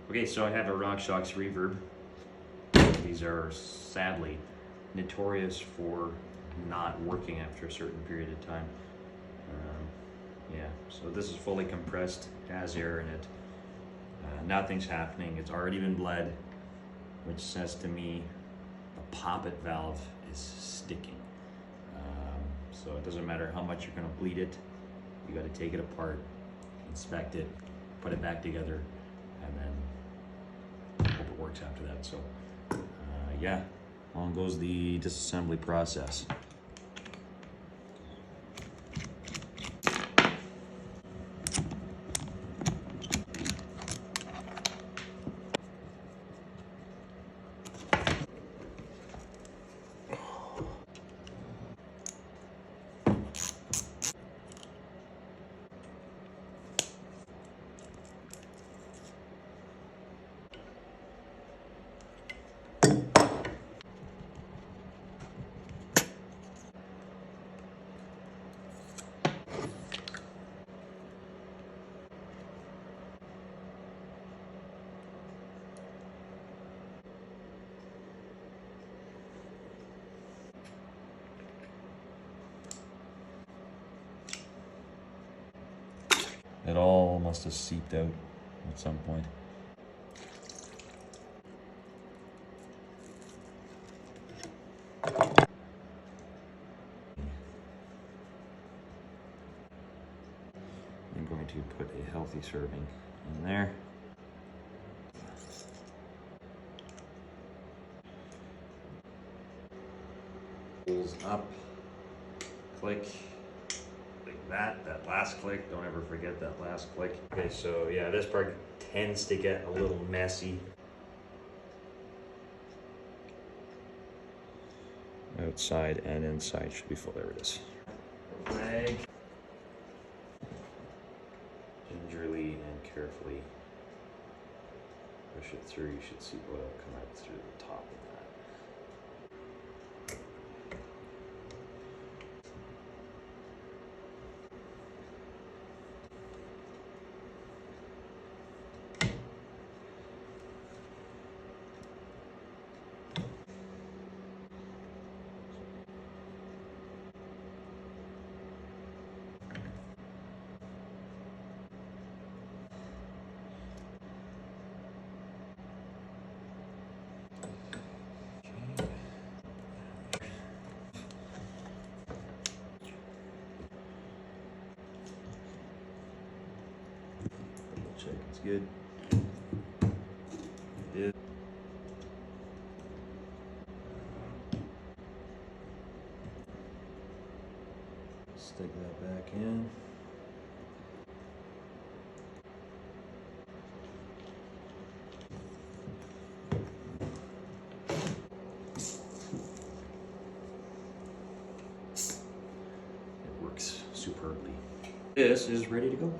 Okay, so I have a Rockshox Reverb. These are sadly notorious for not working after a certain period of time. Yeah, so this is fully compressed, has air in it. Nothing's happening, it's already been bled, which says to me the poppet valve is sticking. So it doesn't matter how much you're gonna bleed it, you gotta take it apart, inspect it, put it back together, and then hope it works after that. So yeah, on goes the disassembly process. It all must have seeped out at some point. I'm going to put a healthy serving in there. Pulls up, click. That last click, don't ever forget that last click. Okay, so yeah, this part tends to get a little messy. Outside and inside should be full, there it is. Rag. Gingerly and carefully push it through. You should see oil come out through the top of that. Check it's good. It is. Stick that back in. It works superbly. This is ready to go.